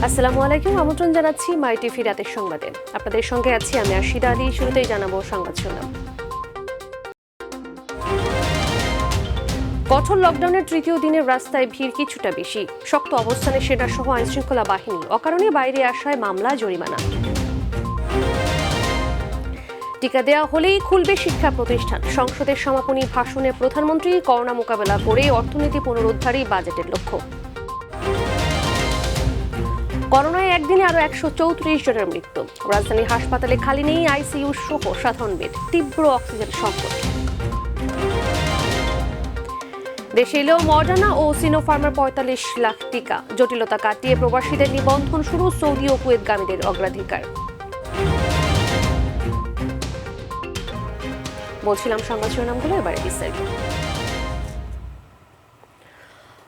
আসসালামু আলাইকুম, আমন্ত্রণ জানাচ্ছি মাই টিভি রাতের সংবাদে। আপনাদের সঙ্গে আছি আমি আশিদা আলী। শুরুতেই জানাবো সংবাদ শিরোনাম। কঠোর লকডাউনের তৃতীয় দিনের রাস্তায় ভিড় কিছুটা বেশি। শক্ত অবস্থানে সেনা সহ আইনশৃঙ্খলা বাহিনী, অকারণে বাইরে আসায় মামলা, জরিমানা। টিকা দেওয়া হলেই খুলবে শিক্ষা প্রতিষ্ঠান। সংসদের সমাপনী ভাষণে প্রধানমন্ত্রী করোনা মোকাবেলা করে অর্থনীতি পুনরুদ্ধারই বাজেটের লক্ষ্য। করোনায় একদিনে আরো 134 জনের মৃত্যু। রাজধানীর হাসপাতালে খালি নেই আইসিইউ সহ সাধারণ বেড, তীব্র অক্সিজেন সংকট। দেশে এলেও মডার্না ও সিনোফার্মার 45 লাখ টিকা। জটিলতা কাটিয়ে প্রবাসীদের নিবন্ধন শুরু, সৌদি ও কুয়েতগামীদের অগ্রাধিকার। বলছিলাম সংবাদ শিরোনামগুলো, এবারে বিস্তারিত।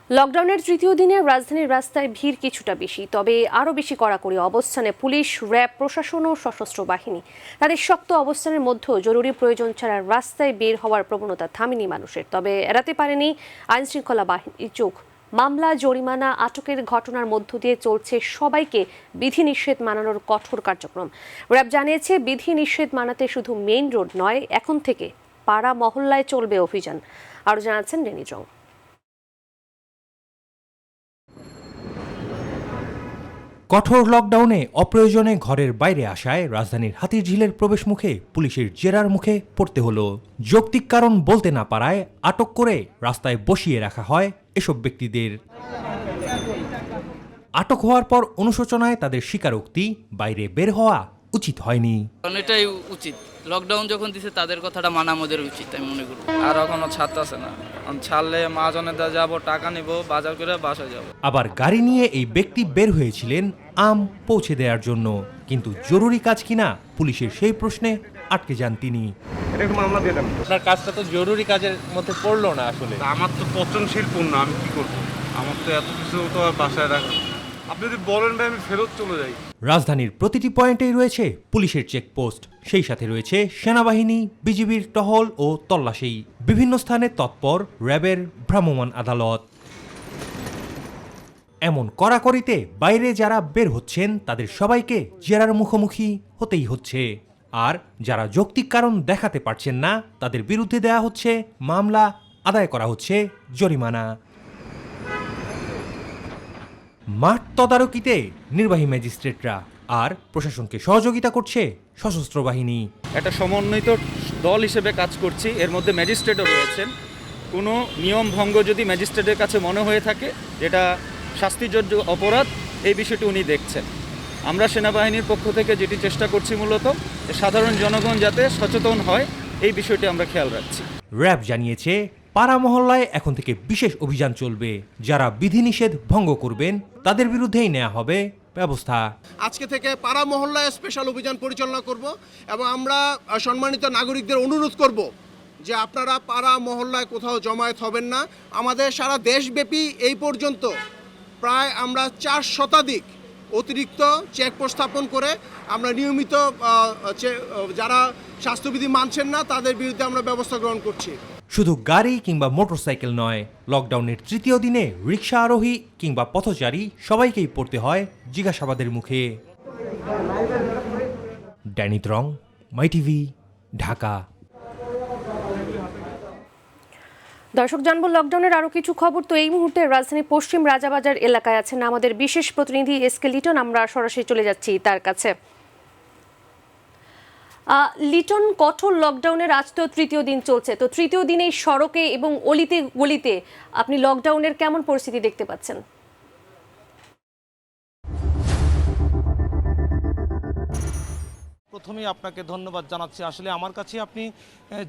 লকডাউনের তৃতীয় দিনে রাজধানীর রাস্তায় ভিড় কিছুটা বেশি, তবে আরও বেশি কড়াকড়ি অবস্থানে পুলিশ, র্যাব, প্রশাসন ও সশস্ত্র বাহিনী। তাদের শক্ত অবস্থানের মধ্যেও জরুরি প্রয়োজন ছাড়া রাস্তায় বের হওয়ার প্রবণতা থামেনি মানুষের। তবে এড়াতে পারেনি আইনশৃঙ্খলা বাহিনীর চোখ। মামলা, জরিমানা, আটকের ঘটনার মধ্য দিয়ে চলছে সবাইকে বিধিনিষেধ মানানোর কঠোর কার্যক্রম। র্যাব জানিয়েছে, বিধিনিষেধ মানাতে শুধু মেইন রোড নয়, এখন থেকে পাড়া মহল্লায় চলবে অভিযান। আরও জানাচ্ছেন রেনি জং। কঠোর লকডাউনে অপ্রয়োজনে ঘরের বাইরে আসায় রাজধানীর হাতিরঝিলের প্রবেশ মুখে পুলিশের জেরার মুখে পড়তে হলো। যৌক্তিক কারণ বলতে না পারায় আটক করে রাস্তায় বসিয়ে রাখা হয় এসব ব্যক্তিদের। আটক হওয়ার পর অনুশোচনায় তাদের স্বীকারোক্তি, বাইরে বের হওয়া উচিত হয়নি। এটাই উচিত, লকডাউন যখন দিছে তাদের কথাটা মানা আমাদের উচিত, আমি মনে করি। আর এখনো ছাড়তেছে না, ছাড়লে মহাজনেদা যাব, টাকা নিব, বাজার করে বাসায় যাব। আবার গাড়ি নিয়ে এই ব্যক্তি বের হয়েছিলেন আম পৌঁছে দেওয়ার জন্য, কিন্তু জরুরি কাজ কিনা পুলিশের সেই প্রশ্নে আটকে যান তিনি। আপনার কাজটা তো জরুরি কাজের মধ্যে পড়লো না আসলে। আমার তো পচনশীল পণ্য, আমি কি করবো? আমার তো এত কিছু তো আর বাসায় রাখা। আপনি যদি বলেন ভাই আমি ফেরত চলে যাই। রাজধানীর প্রতিটি পয়েন্টেই রয়েছে পুলিশের চেকপোস্ট, সেই সাথে রয়েছে সেনাবাহিনী, বিজিবির টহল ও তল্লাশি। বিভিন্ন স্থানে তৎপর র্যাবের ভ্রাম্যমাণ আদালত। এমন কড়াকড়িতে বাইরে যারা বের হচ্ছেন তাদের সবাইকে জেরার মুখোমুখি হতেই হচ্ছে। আর যারা যৌক্তিক কারণ দেখাতে পারছেন না তাদের বিরুদ্ধে দেয়া হচ্ছে মামলা, আদায় করা হচ্ছে জরিমানা। মাঠ তদারকিতে নির্বাহী ম্যাজিস্ট্রেটরা, আর প্রশাসনকে সহযোগিতা করছে সশস্ত্র বাহিনী। একটা সমন্বিত দল হিসেবে কাজ করছি, এর মধ্যে ম্যাজিস্ট্রেটও রয়েছেন। কোনো নিয়ম ভঙ্গ যদি ম্যাজিস্ট্রেটের কাছে মনে হয়ে থাকে যেটা শাস্তিযোগ্য অপরাধ, এই বিষয়টি উনি দেখছেন। আমরা সেনাবাহিনীর পক্ষ থেকে যেটি চেষ্টা করছি মূলত সাধারণ জনগণ যাতে সচেতন হয়, এই বিষয়টি আমরা খেয়াল রাখছি। র্যাব জানিয়েছে, পাড়া মহল্লায় এখন থেকে বিশেষ অভিযান চলবে। যারা বিধিনিষেধ ভঙ্গ করবেন তাদের বিরুদ্ধেই নেওয়া হবে ব্যবস্থা। আজকে থেকে পাড়া মহল্লায় স্পেশাল অভিযান পরিচালনা করব এবং আমরা সম্মানিত নাগরিকদের অনুরোধ করব যে আপনারা পাড়া মহল্লায় কোথাও জমায়েত হবেন না। আমাদের সারা দেশব্যাপী এই পর্যন্ত প্রায় আমরা 4 শতাধিক অতিরিক্ত চেকপোস্ট স্থাপন করে আমরা নিয়মিত যারা স্বাস্থ্যবিধি মানছেন না তাদের বিরুদ্ধে আমরা ব্যবস্থা গ্রহণ করছি। শুধু গাড়ি কিংবা মোটরসাইকেল নয়, লকডাউনের তৃতীয় দিনে রিকশা আরোহী কিংবা পথচারী সবাইকেই পড়তে হয় জিজ্ঞাসাবাদের মুখে। ড্যানি ত্রং, মাই টিভি, ঢাকা। দর্শক, জানবো লকডাউনের আরো কিছু খবর। তো এই মুহূর্তে রাজধানীর পশ্চিম রাজাবাজার এলাকায় আছেন আমাদের বিশেষ প্রতিনিধি এসকে লিটন। আমরা সরাসরি চলে যাচ্ছি তার কাছে। লিটন, কঠোর লকডাউনের আজ তো তৃতীয় দিন চলছে, তো তৃতীয় দিনে সড়কে এবং অলিতে গলিতে আপনি লকডাউনের কেমন পরিস্থিতি দেখতে পাচ্ছেন? প্রথমেই আপনাকে ধন্যবাদ জানাচ্ছি। আসলে আমার কাছে আপনি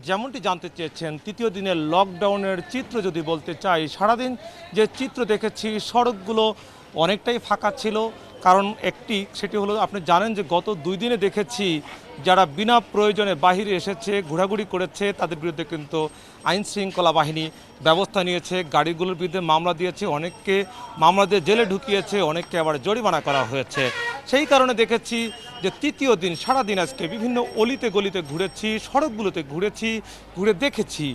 যেমনটি জানতে চেয়েছেন, তৃতীয় দিনের লকডাউনের চিত্র যদি বলতে চাই, সারাদিন যে চিত্র দেখেছি, সড়কগুলো অনেকটাই ফাঁকা ছিল। কারণ সেটি হলো, আপনি জানেন যে গত 2 দিনে দেখেছি যারা বিনা প্রয়োজনে বাহিরে এসেছে ঘোরাঘুরি করেছে তাদের বিরুদ্ধে কিন্তু আইন শৃঙ্খলা বাহিনী ব্যবস্থা নিয়েছে, গাড়িগুলোর বিরুদ্ধে মামলা দিয়েছে, অনেককে মামলা দিয়ে জেলে ঢুকিয়েছে, অনেককে আবার জরিমানা করা হয়েছে। সেই কারণে দেখেছি যে তৃতীয় দিন সারাদিন আজকে বিভিন্ন অলিতে গলিতে ঘুরেছি, সড়কগুলোতে ঘুরে দেখেছি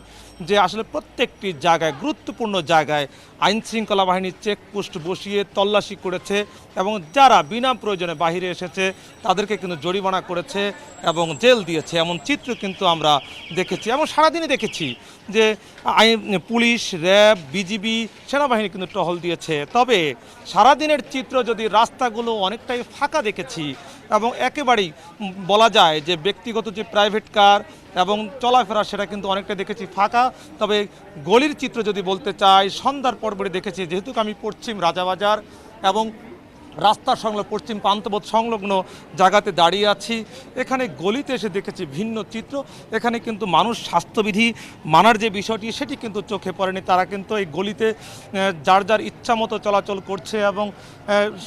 যে আসলে প্রত্যেকটি জায়গায় গুরুত্বপূর্ণ জায়গায় আইন শৃঙ্খলা বাহিনীর চেকপোস্ট বসিয়ে তল্লাশি করেছে এবং যারা বিনা প্রয়োজনে বাহিরে এসেছে তাদেরকে কিন্তু জরিমানা করেছে এবং জেল দিয়েছে, এমন চিত্র কিন্তু আমরা দেখেছি। এবং সারাদিনই দেখেছি যে পুলিশ, র্যাব, বিজিবি, সেনাবাহিনী কিন্তু টহল দিয়েছে। তবে সারাদিনের চিত্র যদি রাস্তাগুলো অনেকটাই ফাঁকা দেখেছি এবং একেবারেই বলা যায় যে ব্যক্তিগত যে প্রাইভেট কার এবং চলাফেরা সেটা কিন্তু অনেকটা দেখেছি ফাঁকা। তবে গলির চিত্র যদি বলতে চাই, সন্ধ্যার পরপরে দেখেছি, যেহেতু আমি পশ্চিম রাজাবাজার এবং রাস্তার সংলগ্ন পশ্চিম প্রান্তবোধ সংলগ্ন জায়গাতে দাঁড়িয়ে আছি, এখানে গলিতে এসে দেখেছি ভিন্ন চিত্র। এখানে কিন্তু মানুষ স্বাস্থ্যবিধি মানার যে বিষয়টি সেটি কিন্তু চোখে পড়েনি। তারা কিন্তু এই গলিতে যার যার ইচ্ছা মতো চলাচল করছে এবং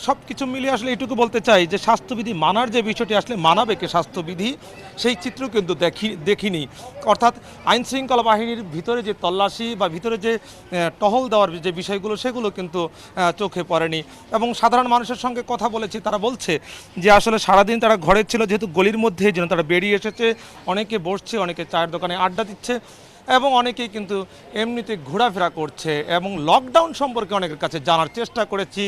সব কিছু মিলিয়ে আসলে এইটুকু বলতে চাই যে স্বাস্থ্যবিধি মানার যে বিষয়টি আসলে মানাবে কে স্বাস্থ্যবিধি সেই চিত্র কিন্তু দেখিনি। অর্থাৎ আইন শৃঙ্খলা বাহিনীর ভিতরে যে তল্লাশি বা ভিতরে যে টহল দেওয়ার যে বিষয়গুলো সেগুলো কিন্তু চোখে পড়েনি। এবং সাধারণ মানুষের সঙ্গে কথা বলেছি, তারা বলছে যে আসলে সারাদিন তারা ঘরে ছিল, যেহেতু গলির মধ্যে যেন তারা বেরিয়ে এসেছে, অনেকে বসছে, অনেকে চায়ের দোকানে আড্ডা দিচ্ছে এবং অনেকেই কিন্তু এমনিতে ঘোরাফেরা করছে। এবং লকডাউন সম্পর্কে অনেকের কাছে জানার চেষ্টা করেছি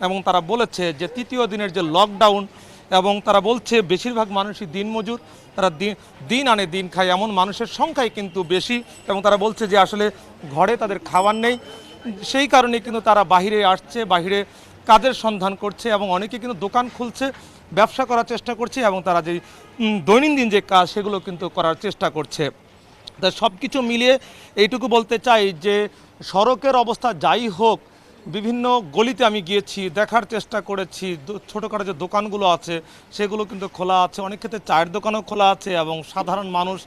এবং তারা বলেছে যে তৃতীয় দিনের যে লকডাউন, এবং তারা বলছে বেশিরভাগ মানুষই দিনমজুর, তারা দিন আনে দিন খায়, এমন মানুষের সংখ্যাই কিন্তু বেশি। এবং তারা বলছে যে আসলে ঘরে তাদের খাবার নেই, সেই কারণে কিন্তু তারা বাহিরে আসছে, বাহিরে কাজের সন্ধান করছে এবং অনেকে কিন্তু দোকান খুলছে, ব্যবসা করার চেষ্টা করছে এবং তারা যে দৈনন্দিন যে কাজ সেগুলো কিন্তু করার চেষ্টা করছে। তাই সব কিছু মিলিয়ে এইটুকু বলতে চাই যে সড়কের অবস্থা যাই হোক, বিভিন্ন গলিতে আমি গিয়েছি, দেখার চেষ্টা করেছি, ছোটোখাটো যে দোকানগুলো আছে সেগুলো কিন্তু খোলা আছে, অনেক ক্ষেত্রে চায়ের দোকানও খোলা আছে এবং সাধারণ মানুষ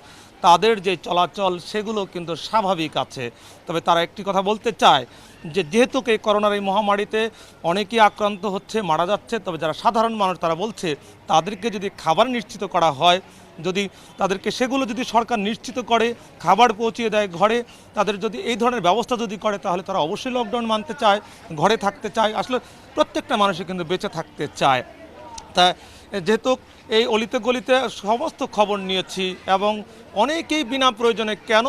তাদের যে চলাচল সেগুলো কিন্তু স্বাভাবিক আছে। তবে তারা একটি কথা বলতে চায় যে যেহেতু এই করোনার এই মহামারীতে অনেকেই আক্রান্ত হচ্ছে, মারা যাচ্ছে, তবে যারা সাধারণ মানুষ তারা বলছে তাদেরকে যদি খাবার নিশ্চিত করা হয়, যদি তাদেরকে সেগুলো যদি সরকার নিশ্চিত করে, খাবার পৌঁছিয়ে দেয় ঘরে, তাদের যদি এই ধরনের ব্যবস্থা যদি করে তাহলে তারা অবশ্যই লকডাউন মানতে চায়, ঘরে থাকতে চায়। আসলে প্রত্যেকটা মানুষই কিন্তু বেঁচে থাকতে চায়। তা যেহেতু এই অলিতে গলিতে সমস্ত খবর নিয়েছি এবং অনেকেই বিনা প্রয়োজনে কেন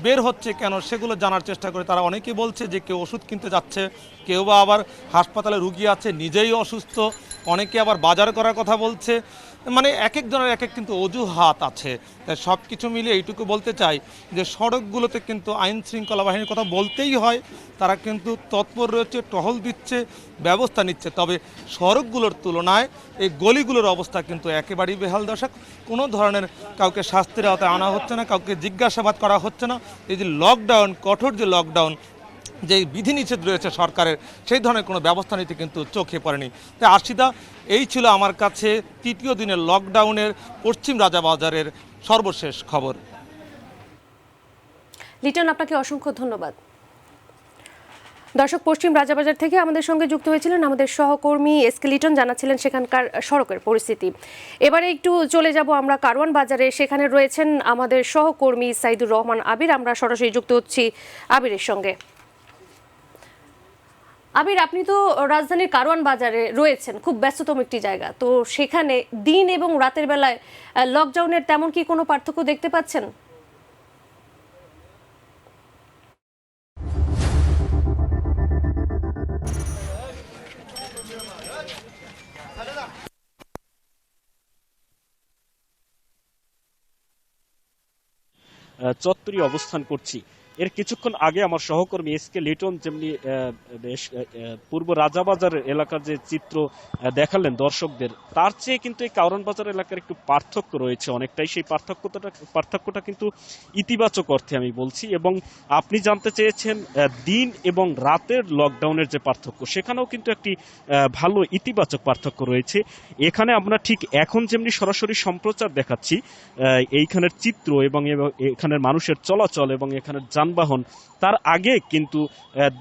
বের হচ্ছে কেন সেগুলো জানার চেষ্টা করে। তারা অনেকেই বলছে যে কেউ ওষুধ কিনতে যাচ্ছে, কেউ বা আবার হাসপাতালে রুগী আছে, নিজেই অসুস্থ, অনেকে আবার বাজার করার কথা বলছে। মানে এক একজনের এক এক কিন্তু অজুহাত আছে। তাই সব কিছু মিলিয়ে এইটুকু বলতে চাই যে সড়কগুলোতে কিন্তু আইন শৃঙ্খলা বাহিনীর কথা বলতেই হয়, তারা কিন্তু তৎপর রয়েছে, টহল দিচ্ছে, ব্যবস্থা নিচ্ছে। তবে সড়কগুলোর তুলনায় এই গলিগুলোর অবস্থা কিন্তু একেবারেই বেহাল দশা। কোনো ধরনের কাউকে শাস্তির আওতায় আনা হচ্ছে না, কাউকে জিজ্ঞাসাবাদ করা হচ্ছে না। এই যে লকডাউন, কঠোর যে লকডাউন, যে বিধিনিষেধ রয়েছে সরকারের, সেই ধরনের কোনো ব্যবস্থা নিতে কিন্তু চোখে পড়েনি। তাই আরশিদা, এই ছিল আমার কাছে তৃতীয় দিনের লকডাউনের পশ্চিম রাজাবাজারের সর্বশেষ খবর। লিটন, আপনাকে অসংখ্য ধন্যবাদ। দর্শক, পশ্চিম রাজাবাজার থেকে আমাদের সঙ্গে যুক্ত হয়েছিলেন আমাদের সহকর্মী এসকে লিটন, জানাচ্ছিলেন সেখানকার সড়কের পরিস্থিতি। এবারে একটু চলে যাব আমরা কারওয়ান বাজারে, সেখানে রয়েছেন আমাদের সহকর্মী সাইদুর রহমান আবির। আমরা সরাসরি যুক্ত হচ্ছি আবিরের সঙ্গে। আবির, আপনি তো রাজধানীর কারওয়ান বাজারে রয়েছেন, খুব ব্যস্ততম একটি জায়গা, তো সেখানে দিন এবং রাতের বেলায় লকডাউনের তেমন কি কোনো পার্থক্য দেখতে পাচ্ছেন? চত্বরে অবস্থান করছি। এর কিছুক্ষণ আগে আমার সহকর্মী এসকে লিটন যেমনি পূর্ব রাজাবাজার এলাকার যে চিত্র দেখালেন দর্শকদের, তার চেয়ে কিন্তু এই কারওয়ান বাজার এলাকার একটু পার্থক্য রয়েছে অনেকটাই। সেই পার্থক্যটা কিন্তু ইতিবাচক অর্থে আমি বলছি। এবং আপনি জানতে চেয়েছেন দিন এবং রাতের লকডাউনের যে পার্থক্য, সেখানেও কিন্তু একটি ভালো ইতিবাচক পার্থক্য রয়েছে। এখানে আমরা ঠিক এখন যেমনি সরাসরি সম্প্রচার দেখাচ্ছি এইখানের চিত্র এবং এখানের মানুষের চলাচল এবং এখানের যানবাহন, তার আগে কিন্তু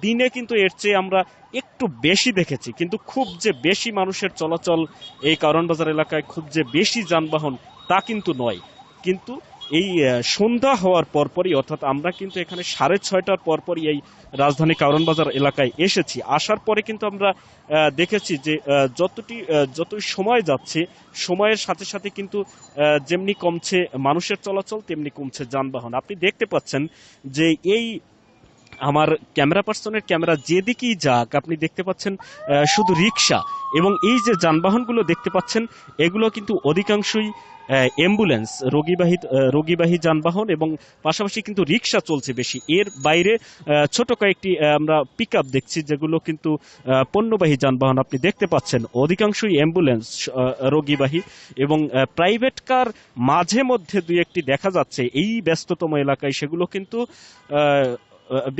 দিনে কিন্তু এর চেয়ে আমরা একটু বেশি দেখেছি, কিন্তু খুব যে বেশি মানুষের চলাচল এই কারওয়ান বাজার এলাকায়, খুব যে বেশি যানবাহন তা কিন্তু নয়। কিন্তু এই সন্ধ্যা হওয়ার পরপরই, অর্থাৎ আমরা কিন্তু এখানে 6:30টার পরপরই এই রাজধানী কারওয়ান বাজার এলাকায় এসেছি। আসার পরে কিন্তু আমরা দেখেছি যে যতই সময় যাচ্ছে, সময়ের সাথে সাথে কিন্তু যেমনি কমছে মানুষের চলাচল, তেমনি কমছে যানবাহন। আপনি দেখতে পাচ্ছেন যে এই আমার ক্যামেরা পার্সনের ক্যামেরা যেদিকেই যাক, আপনি দেখতে পাচ্ছেন শুধু রিক্সা, এবং এই যে যানবাহনগুলো দেখতে পাচ্ছেন এগুলো কিন্তু অধিকাংশই অ্যাম্বুলেন্স, রোগীবাহী যানবাহন, এবং পাশাপাশি কিন্তু রিক্সা চলছে বেশি। এর বাইরে ছোট কয়েকটি আমরা পিকআপ দেখছি, যেগুলো কিন্তু পণ্যবাহী যানবাহন। আপনি দেখতে পাচ্ছেন অধিকাংশই অ্যাম্বুলেন্স রোগীবাহী, এবং প্রাইভেট কার মাঝে মধ্যে দুই একটি দেখা যাচ্ছে এই ব্যস্ততম এলাকায়। সেগুলো কিন্তু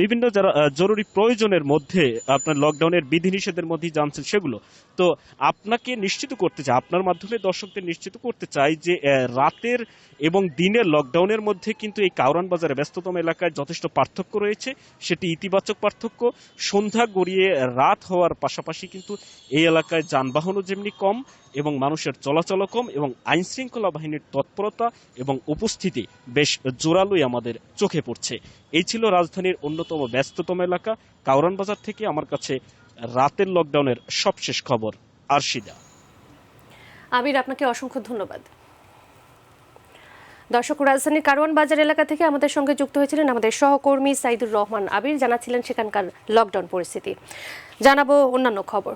বিভিন্ন যারা জরুরি প্রয়োজনের মধ্যে, আপনার লকডাউনের বিধিনিষেধের মধ্যেই জানছেন সেগুলো। তো আপনাকে নিশ্চিত করতে চাই, আপনার মাধ্যমে দর্শকদের নিশ্চিত করতে চাই যে রাতের এবং দিনের লকডাউনের মধ্যে কিন্তু এই কারওয়ান বাজারে ব্যস্ততম এলাকায় যথেষ্ট পার্থক্য রয়েছে। সেটি ইতিবাচক পার্থক্য। সন্ধ্যা গড়িয়ে রাত হওয়ার পাশাপাশি কিন্তু এই এলাকায় যানবাহনও যেমনি কম, এবং মানুষের চলাচল কম, এবং আইন শৃঙ্খলা বাহিনীর তৎপরতা এবং উপস্থিতি বেশ জোরালোই আমাদের চোখে পড়ছে। এই ছিল রাজধানীর অন্যতম ব্যস্ততম এলাকা কারওয়ান বাজার থেকে আমার কাছে রাতের লকডাউনের সবশেষ খবর। আরশিদা। আবির, আপনাকে অসংখ্য ধন্যবাদ। দর্শক, রাজধানীর কারওয়ান বাজার এলাকা থেকে আমাদের সঙ্গে যুক্ত হয়েছিলেন আমাদের সহকর্মী সাইদুর রহমান আবির, জানাচ্ছিলেন সেখানকার লকডাউন পরিস্থিতি। জানাবো অন্যান্য খবর।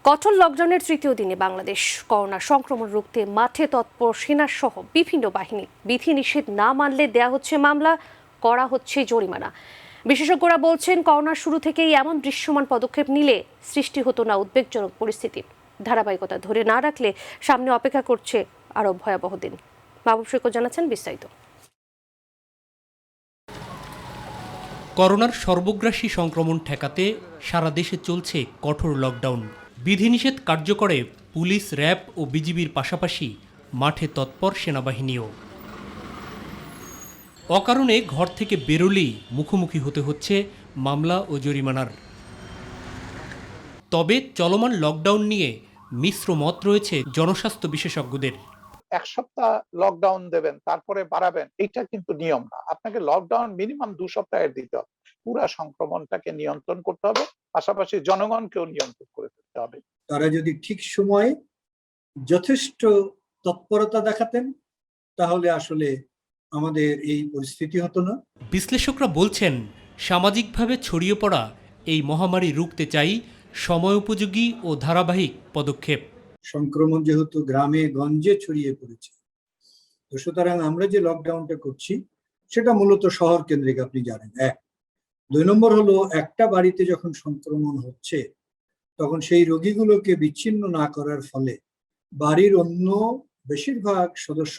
কঠোর লকডাউনের তৃতীয় দিনে বাংলাদেশ করোনা সংক্রমণ রুখতে মাঠে তৎপর সেনা সহ বিভিন্ন বাহিনী। বিধিনিষেধ না মানলে দেয়া হচ্ছে মামলা, করা হচ্ছে জরিমানা। বিশেষজ্ঞরা বলছেন, করোনার শুরু থেকেই এমন দৃশ্যমান পদক্ষেপ নিলে সৃষ্টি হতো না উদ্বেগজনক পরিস্থিতি। ধারাবাহিকতা ধরে না রাখলে সামনে অপেক্ষা করছে আরো ভয়াবহ দিন। মাহবুব সৈকত জানাচ্ছেন বিস্তারিত। করোনার সর্বগ্রাসী সংক্রমণ ঠেকাতে সারা দেশে চলছে কঠোর লকডাউন। বিধিনিষেধ কার্যকরে পুলিশ, র্যাব ও বিজিবির পাশাপাশি মাঠে তৎপর সেনাবাহিনীও। অকারণে ঘর থেকে বেরোলেই মুখোমুখি হতে হচ্ছে মামলা ও জরিমানার। তবে চলমান লকডাউন নিয়ে মিশ্র মত রয়েছে জনস্বাস্থ্য বিশেষজ্ঞদের। এক সপ্তাহ লকডাউন দেবেন, তারপরে বাড়াবেন, এটা কিন্তু নিয়ম না। আপনাকে লকডাউন মিনিমাম 2 সপ্তাহের দিতে হবে। পুরো সংক্রমণটাকে নিয়ন্ত্রণ করতে হবে, পাশাপাশি জনগণকেও নিয়ন্ত্রণ করে ফেলতে হবে। তারা যদি ঠিক সময়ে যথেষ্ট তৎপরতা দেখাতেন, তাহলে আসলে আমাদের এই পরিস্থিতি হতো না। বিশ্লেষকরা বলছেন, সামাজিকভাবে ছড়িয়ে পড়া এই মহামারী রুখতে চাই সময়োপযোগী ও ধারাবাহিক পদক্ষেপ। সংক্রমণ যেহেতু গ্রামে গঞ্জে ছড়িয়ে পড়েছে, তো সুতরাং আমরা যে লকডাউনটা করছি সেটা মূলত শহর কেন্দ্রিক, আপনি জানেন। 1 2 নম্বর হলো, একটা বাড়িতে যখন সংক্রমণ হচ্ছে তখন সেই রোগীগুলোকে বিচ্ছিন্ন না করার ফলে বাড়ির অন্য বেশিরভাগ সদস্য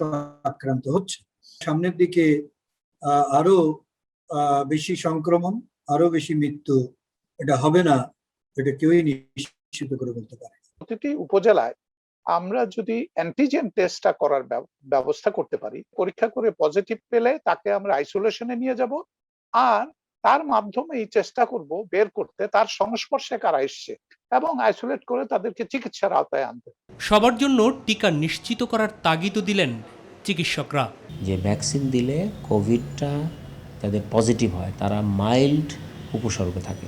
আক্রান্ত হচ্ছে। সামনের দিকে আরো বেশি সংক্রমণ, আরো বেশি মৃত্যু, এটা হবে না, এটা কেউই নিশ্চিত করে বলতে পারে। প্রতিটি উপজেলায় আমরা যদি অ্যান্টিজেন টেস্টটা করার ব্যবস্থা করতে পারি, পরীক্ষা করে পজিটিভ পেলে তাকে আমরা আইসোলেশনে নিয়ে যাব, আর তার মাধ্যমে এই চেষ্টা করব বের করতে তার সংস্পর্শে কারা এসছে, এবং আইসোলেট করে তাদেরকে চিকিৎসার আওতায় আনতে। সবার জন্য টিকা নিশ্চিত করার তাগিদও দিলেন চিকিৎসকরা। যে ভ্যাকসিন দিলে কোভিডটা যাদের পজিটিভ হয় তারা মাইল্ড উপসর্গে থাকে,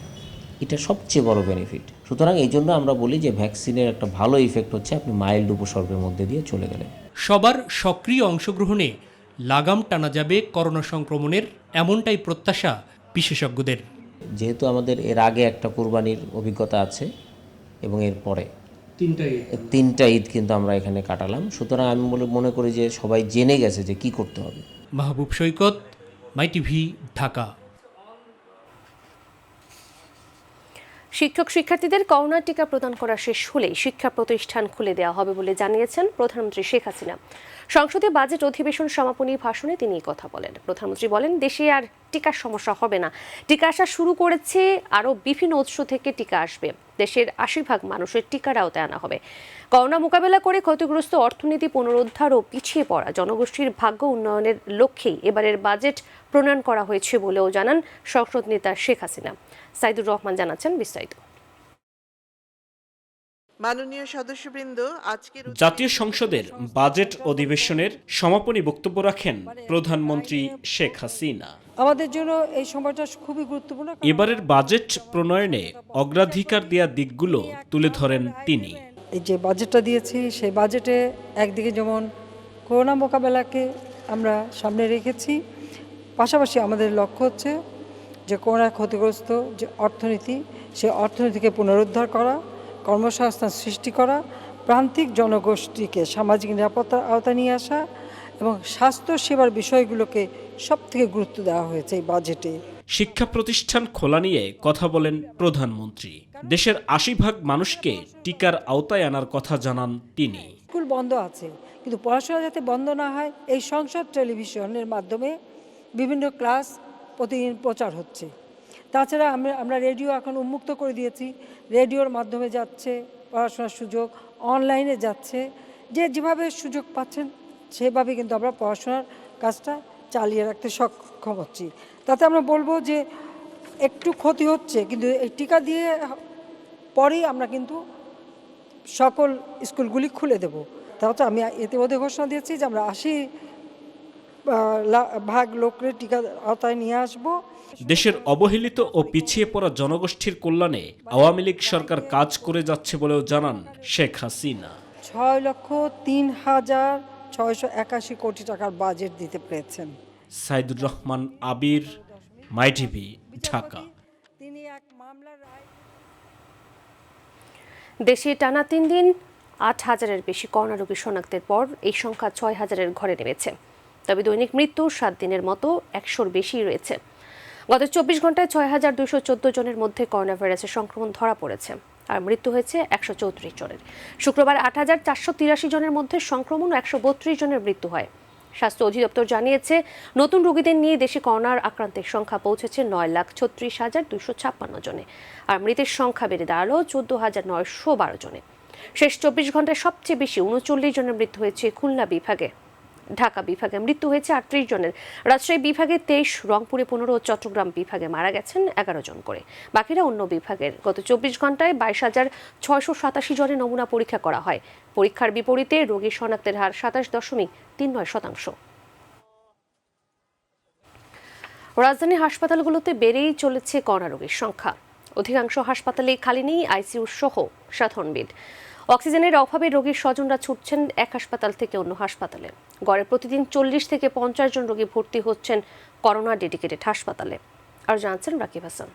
এটা সবচেয়ে বড় বেনিফিট। সুতরাং এই জন্য আমরা বলি যে ভ্যাকসিনের একটা ভালো ইফেক্ট হচ্ছে আপনি মাইল্ড উপসর্গের মধ্যে দিয়ে চলে গেলেন। সবার সক্রিয় অংশগ্রহণে লাগাম টানা যাবে করোনা সংক্রমণের, এমনটাই প্রত্যাশা বিশেষজ্ঞদের। যেহেতু আমাদের এর আগে একটা কুরবানির অভিজ্ঞতা আছে এবং এর পরে তিনটা ঈদ কিন্তু আমরা এখানে কাটালাম, সুতরাং আমি মনে করি যে সবাই জেনে গেছে যে কি করতে হবে। মাহবুব সৈকত, মাইটিভি, ঢাকা। শিক্ষক শিক্ষার্থীদের করোনা টিকা প্রদান করা শেষ হলেই শিক্ষা প্রতিষ্ঠান খুলে দেওয়া হবে বলে জানিয়েছেন প্রধানমন্ত্রী শেখ হাসিনা। সংসদে বাজেট অধিবেশন সমাপনী ভাষণে তিনি এই কথা বলেন। প্রধানমন্ত্রী বলেন, দেশে আর টিকার সমস্যা হবে না। টিকা আসা শুরু করেছে, আরও বিভিন্ন উৎস থেকে টিকা আসবে। দেশের ৮০% মানুষের টিকার আওতায় আনা হবে। করোনা মোকাবেলা করে ক্ষতিগ্রস্ত অর্থনীতি পুনরুদ্ধার ও পিছিয়ে পড়া জনগোষ্ঠীর ভাগ্য উন্নয়নের লক্ষ্যেই এবারের বাজেট প্রণয়ন করা হয়েছে বলেও জানান সংসদ নেতা শেখ হাসিনা। সাইদুর রহমান জানাচ্ছেন বিস্তারিত। মাননীয় সদস্যবৃন্দ, আজকের জাতীয় সংসদের বাজেট অধিবেশনের সমাপনী বক্তব্য রাখেন প্রধানমন্ত্রী শেখ হাসিনা। আমাদের জন্য এই সময়টা খুবই গুরুত্বপূর্ণ। এবারের বাজেট প্রণয়নে অগ্রাধিকার দেওয়া দিকগুলো তুলে ধরেন তিনি। এই যে বাজেটটা দিয়েছি, সেই বাজেটে একদিকে যেমন করোনা মোকাবেলাকে আমরা সামনে রেখেছি, পাশাপাশি আমাদের লক্ষ্য হচ্ছে যে করোনা ক্ষতিগ্রস্ত যে অর্থনীতি, সেই অর্থনীতিকে পুনরুদ্ধার করা, কর্মসংস্থান সৃষ্টি করা, প্রান্তিক জনগোষ্ঠীকে সামাজিক নিরাপত্তার আওতায় নিয়ে আসা এবং স্বাস্থ্য সেবার বিষয়গুলোকে সবথেকে গুরুত্ব দেওয়া হয়েছে এই বাজেটে। শিক্ষা প্রতিষ্ঠান খোলা নিয়ে কথা বলেন প্রধানমন্ত্রী। দেশের ৮০% মানুষকে টিকার আওতায় আনার কথা জানান তিনি। স্কুল বন্ধ আছে, কিন্তু পড়াশোনা যাতে বন্ধ না হয়, এই সংসদ টেলিভিশনের মাধ্যমে বিভিন্ন ক্লাস প্রতিদিন প্রচার হচ্ছে। তাছাড়া আমরা রেডিও এখন উন্মুক্ত করে দিয়েছি। রেডিওর মাধ্যমে যাচ্ছে পড়াশোনার সুযোগ, অনলাইনে যাচ্ছে। যেভাবে সুযোগ পাচ্ছেন সেভাবে কিন্তু আমরা পড়াশোনার কাজটা চালিয়ে রাখতে সক্ষম হচ্ছি। তাতে আমরা বলবো যে একটু ক্ষতি হচ্ছে, কিন্তু এই টিকা দিয়ে পরেই আমরা কিন্তু সকল স্কুলগুলি খুলে দেব। তাহলে আমি ইতিমধ্যে ঘোষণা দিয়েছি যে আমরা ৮০% লোকের টিকা আওতায় নিয়ে আসবো। দেশের অবহেলিত ও পিছিয়ে পড়া জনগোষ্ঠীর কল্যাণে আওয়ামী লীগ সরকার কাজ করে যাচ্ছে বলেও জানান শেখ হাসিনা। ৬,০৩,৬৮১ কোটি টাকার বাজেট দিতে পেরেছেন। সাইদুর রহমান, আবির, মাই টিভি, ঢাকা। দেশে টানা ৩ দিন ৮,০০০-এর বেশি করোনা রোগী শনাক্তের পর এই সংখ্যা ৬,০০০-এর ঘরে নেমেছে। তবে দৈনিক মৃত্যু ৭ দিনের মতো ১০০-র বেশি রয়েছে। গত ২৪ ঘন্টায় ৬,২১৪ জনের মধ্যে করোনা ভাইরাসের সংক্রমণ ধরা পড়েছে, আর মৃত্যু হয়েছে ১৩৪ জনের। শুক্রবার ৮,৪৮৩ জনের মধ্যে সংক্রমণ ও ১৩২ জনের মৃত্যু হয়। স্বাস্থ্য অধিদপ্তর জানিয়েছে, নতুন রোগীদের নিয়ে দেশে করোনার আক্রান্তের সংখ্যা পৌঁছেছে ৯,৩৬,২৫৬ জনে, আর মৃতের সংখ্যা বেড়ে দাঁড়ালো ১৪,৯১২ জনে। শেষ ২৪ ঘন্টায় সবচেয়ে বেশি ৩৯ জনের মৃত্যু হয়েছে খুলনা বিভাগে। ঢাকা বিভাগে মৃত্যু হয়েছে ৩৮ জনের। রাজশাহী বিভাগে ২৩, রংপুরে ১৫ ও চট্টগ্রাম বিভাগে মারা গেছেন ১১ জন করে। বাকিরা অন্য বিভাগের। গত ২৪ ঘন্টায় ২২,৬৮৭ জনের নমুনা পরীক্ষা করা হয়। পরীক্ষার বিপরীতে রোগী শনাক্তের হার ২৭.৩৯%। রাজধানীর হাসপাতালগুলোতে বেড়েই চলেছে করোনা রোগীর সংখ্যা। অধিকাংশ হাসপাতালে খালি নেই আইসিইউ সহ সাধারণ বেড। অক্সিজেনের অভাবে রোগীর স্বজনরা ছুটছেন এক হাসপাতাল থেকে অন্য হাসপাতালে। গড়ে প্রতিদিন ৪০ থেকে ৫০ জন রোগী ভর্তি হচ্ছেন করোনা ডেডিকেটেড হাসপাতালে। আর জানছেন রাকিব হাসান।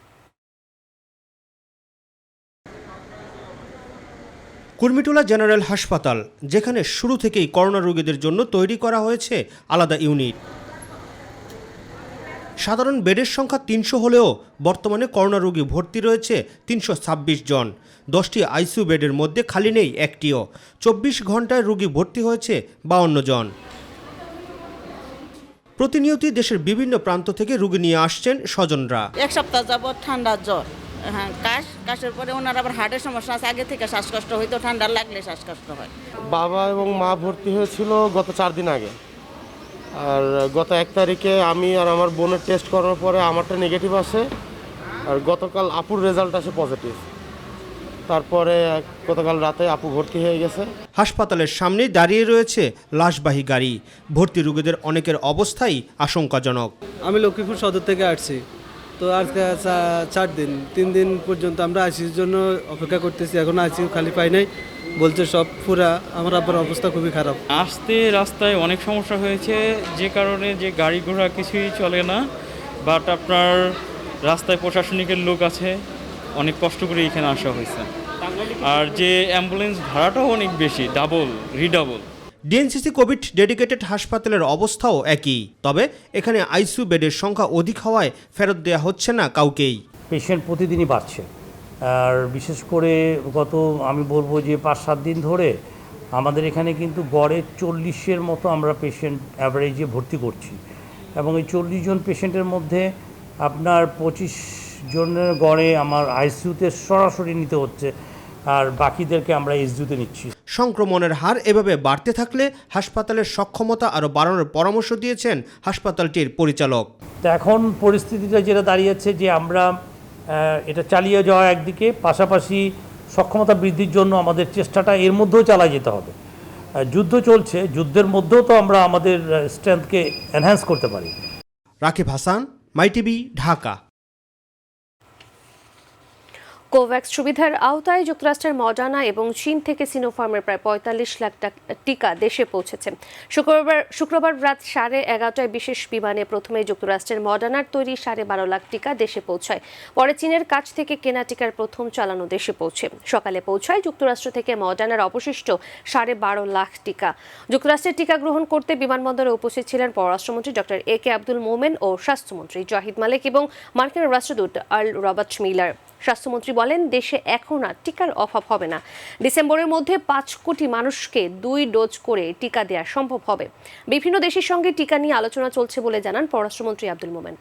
কুর্মিটোলা জেনারেল হাসপাতাল, যেখানে শুরু থেকেই করোনা রোগীদের জন্য তৈরি করা হয়েছে আলাদা ইউনিট। সাধারণ বেডের সংখ্যা ৩০০ হলেও বর্তমানে করোনা রোগী ভর্তি রয়েছে ৩২৬ জন। 10টি আইসিইউ বেডের মধ্যে খালি নেই একটিও। ২৪ ঘন্টায় রোগী ভর্তি হয়েছে ৫২ জন। প্রতিনিয়তই দেশের বিভিন্ন প্রান্ত থেকে রোগী নিয়ে আসছেন স্বজনরা। এক সপ্তাহ যাবত ঠান্ডা জ্বর, হ্যাঁ কাশের পরে ওনার আবার হার্টের সমস্যা আছে, আগে থেকে শ্বাসকষ্ট হইতো, ঠান্ডা লাগলে শ্বাসকষ্ট হয়। বাবা এবং মা ভর্তি হয়েছিল গত 4 দিন আগে, আর গত 1 তারিখে আমি আর আমার বোনের টেস্ট করার পরে আমারটা নেগেটিভ আসে, আর গতকাল আপুর রেজাল্ট আসে পজিটিভ। তারপরে গতকাল রাতে আপু ভর্তি হয়ে গেছে। হাসপাতালের সামনেই দাঁড়িয়ে রয়েছে লাশবাহী গাড়ি। ভর্তি রোগীদের অনেকের অবস্থাই আশঙ্কাজনক। আমি লক্ষ্মীপুর সদর থেকে আসছি, তো আজকে 4 দিন 3 দিন পর্যন্ত আমরা আইসিইউর জন্য অপেক্ষা করতেছি। এখন আইসিইউ খালি পাই নাই, বলছে সব পুরা। আমার আবার অবস্থা খুবই খারাপ। আসতে রাস্তায় অনেক সমস্যা হয়েছে, যে কারণে যে গাড়ি ঘোড়া কিছুই চলে না। বাট আপনার রাস্তায় প্রশাসনিকের লোক আছে, অনেক কষ্ট করে এখানে আসা হয়েছে। আর যে অ্যাম্বুলেন্স ভাড়াটাও অনেক বেশি, রিডাবল। ডিএনসিসি কোভিড ডেডিকেটেড হাসপাতালের অবস্থাও একই, তবে এখানে আইসিইউ বেডের সংখ্যা অধিক হওয়ায় ফেরত দেওয়া হচ্ছে না কাউকেই। পেশেন্ট প্রতিদিনই বাড়ছে, আর বিশেষ করে গত আমি বলবো যে 5-7 দিন ধরে আমাদের এখানে কিন্তু গড়ে 40-এর মতো আমরা পেশেন্ট অ্যাভারেজে ভর্তি করছি এবং এই 40 জন পেশেন্টের মধ্যে আপনার 25 জনের গড়ে আমার আইসিইউতে সরাসরি নিতে হচ্ছে আর বাকিদেরকে আমরা এসডিইউতে নিচ্ছি। সংক্রমণের হার এভাবে বাড়তে থাকলে হাসপাতালের সক্ষমতা আরও বাড়ানোর পরামর্শ দিয়েছেন হাসপাতালটির পরিচালক। তো এখন পরিস্থিতিটা যেটা দাঁড়িয়েছে যে আমরা এটা চালিয়ে যাওয়া একদিকে, পাশাপাশি সক্ষমতা বৃদ্ধির জন্য আমাদের চেষ্টাটা এর মধ্যেও চালিয়ে যেতে হবে। যুদ্ধ চলছে, যুদ্ধের মধ্যেও তো আমরা আমাদের স্ট্রেংথকে এনহ্যান্স করতে পারি। রাকিব হাসান, মাই টিভি, ঢাকা। কোভ্যাক্স সুবিধার আওতায় যুক্তরাষ্ট্রের মডার্না এবং চীন থেকে সিনোফার্মের প্রায় 45 লাখ টিকা দেশে পৌঁছেছে। শুক্রবার রাত 11:30টায় বিশেষ বিমানে প্রথমে যুক্তরাষ্ট্রের মডার্নার তৈরি 12.5 লাখ টিকা দেশে পৌঁছায়। পরে চীনের কাছ থেকে কেনা টিকার প্রথম চালানো দেশে পৌঁছে। সকালে পৌঁছায় যুক্তরাষ্ট্র থেকে মডার্নার অবশিষ্ট 12.5 লাখ টিকা। যুক্তরাষ্ট্রের টিকা গ্রহণ করতে বিমানবন্দরে উপস্থিত ছিলেন পররাষ্ট্রমন্ত্রী ডক্টর AK আব্দুল মোমেন ও স্বাস্থ্যমন্ত্রী জাহিদ মালিক এবং মার্কিন রাষ্ট্রদূত আর্ল রবার্ট মিলার। স্বাস্থ্যমন্ত্রী বলেন, দেশে এখন আর টিকার অভাব হবে না। ডিসেম্বরের মধ্যে 5 কোটি মানুষকে 2 ডোজ করে টিকা দেওয়া সম্ভব হবে। বিভিন্ন দেশের সঙ্গে টিকা নিয়ে আলোচনা চলছে বলে জানান পররাষ্ট্রমন্ত্রী আব্দুল মোমেন।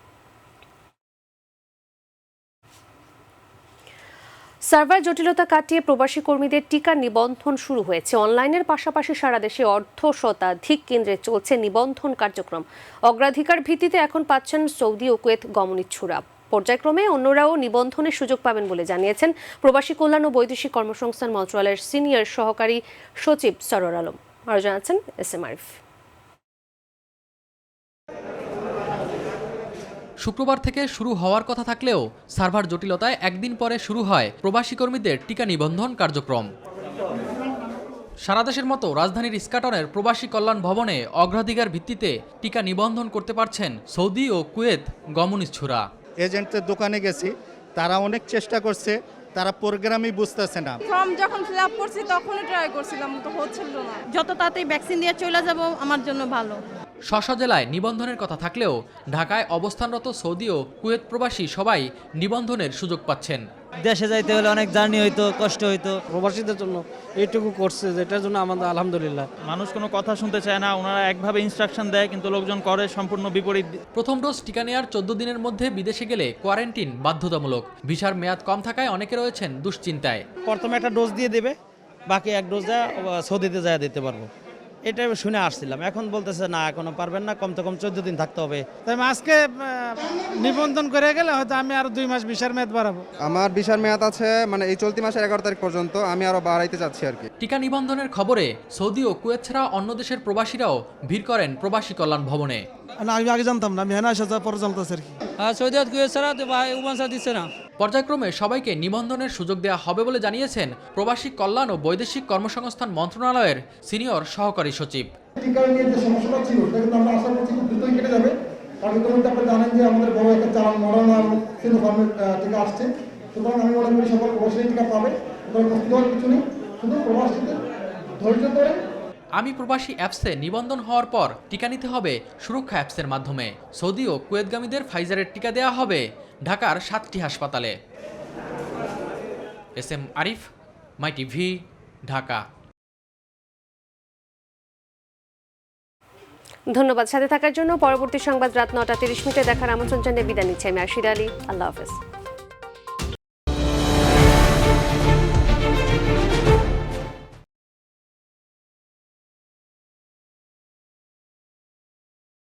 সার্ভার জটিলতা কাটিয়ে প্রবাসী কর্মীদের টিকা নিবন্ধন শুরু হয়েছে। অনলাইনের পাশাপাশি সারা দেশে 1/2 কেন্দ্রে চলছে নিবন্ধন কার্যক্রম। অগ্রাধিকার ভিত্তিতে এখন পাচ্ছেন সৌদি ও কুয়েত গমনিচ্ছুরা। পর্যায়ক্রমে অন্যরাও নিবন্ধনের সুযোগ পাবেন বলে জানিয়েছেন প্রবাসী কল্যাণ ও বৈদেশিক কর্মসংস্থান মন্ত্রণালয়ের সিনিয়র সহকারী সচিব সরোর আলম। আরও জানাচ্ছেন SM আরিফ। শুক্রবার থেকে শুরু হওয়ার কথা থাকলেও সার্ভার জটিলতায় একদিন পরে শুরু হয় প্রবাসী কর্মীদের টিকা নিবন্ধন কার্যক্রম। সারা দেশের মতো রাজধানীর ইস্কাটনের প্রবাসী কল্যাণ ভবনে অগ্রাধিকার ভিত্তিতে টিকা নিবন্ধন করতে পারছেন সৌদি ও কুয়েত গমনিচ্ছুরা। এজেন্টের দোকানে গেছি, তারা অনেক চেষ্টা করছে, তারা প্রোগ্রামই বুঝতেছে না। ফর্ম যখন ফিল আপ করছি তখনই ট্রাই করছিলাম, তো হচ্ছিল না। যত তাড়াতাড়ি ভ্যাকসিন দিয়ে চলে যাব আমার জন্য ভালো। স্ব জেলায় নিবন্ধনের কথা থাকলেও ঢাকায় অবস্থানরত সৌদি ও কুয়েত প্রবাসী সবাই নিবন্ধনের সুযোগ পাচ্ছেন। দেশে যাইতে হলে অনেক জার্নি হইতো, কষ্ট হইতো। প্রবাসীদের জন্য এইটুকু করছে, যেটার জন্য আমাদের আলহামদুলিল্লাহ। মানুষ কোনো কথা শুনতে চায় না, ওনারা একভাবে ইনস্ট্রাকশন দেয় কিন্তু লোকজন করে সম্পূর্ণ বিপরীত। প্রথম ডোজ টিকা নেওয়ার 14 দিনের মধ্যে বিদেশে গেলে কোয়ারেন্টিন বাধ্যতামূলক। ভিসার মেয়াদ কম থাকায় অনেকে রয়েছেন দুশ্চিন্তায়। প্রথমে একটা ডোজ দিয়ে দেবে, বাকি এক ডোজ সৌদিতে যায় দিতে পারবো, এটা শুনে আসছিলাম। এখন বলতেছে না, এখনো পারবেন না, কমতে কম 14 দিন থাকতে হবে। তাই আজকে নিবন্ধন করে গেলে হয়তো আমি আরো 2 মাস ভিসার মেয়াদ বাড়াবো। আমার ভিসার মেয়াদ আছে মানে এই চলতি মাসের 11 তারিখ পর্যন্ত, আমি আরো বাড়াইতে চাচ্ছি আর কি। টিকা নিবন্ধনের খবরে সৌদি ও কুয়েত ছাড়া অন্য দেশের প্রবাসীরাও ভিড় করেন প্রবাসী কল্যাণ ভবনে। আমি আগে জানতাম না, আমি হেনা আসা পরে জানতেছি আর কি। সৌদি আরব কুয়েত ছাড়া তো ভাই উমানসা দিচ্ছে না। পর্যায়ক্রমে সবাইকে নিবন্ধনের সুযোগ দেওয়া হবে বলে জানিয়েছেন প্রবাসী কল্যাণ ও বৈদেশিক কর্মসংস্থান মন্ত্রণালয়ের সিনিয়র সহকারী সচিব। টিকা নিয়ে যে সমস্যাটা ছিল সেটা কিন্তু আমরা আশা করছি খুব দ্রুতই কেটে যাবে। কারণ ইতিমধ্যে আপনারা জানেন যে আমাদের বড় একটা চালান মডার্না এবং সিনোফার্মের টিকা আসছে। সুতরাং আমি মনে করি সকল প্রবাসী টিকা পাবে, প্রস্তুত হওয়ার কিছু নেই, শুধু প্রবাসীদের ধৈর্য ধরে। আমি প্রবাসী অ্যাপসে নিবন্ধন হওয়ার পর টিকা নিতে হবে সুরক্ষা অ্যাপসের মাধ্যমে। সৌদি ও কুয়েতগামীদের ফাইজারের টিকা দেওয়া হবে ঢাকার 7টি হাসপাতালে। SM আরিফ, মাই টিভি, ঢাকা। ধন্যবাদ সাথে থাকার জন্য। পরবর্তী সংবাদ রাত 9:30 দেখার আমন্ত্রণ জানিয়ে বিদায় নিচ্ছি আমি আশির আলী। আল্লাহ হাফেজ।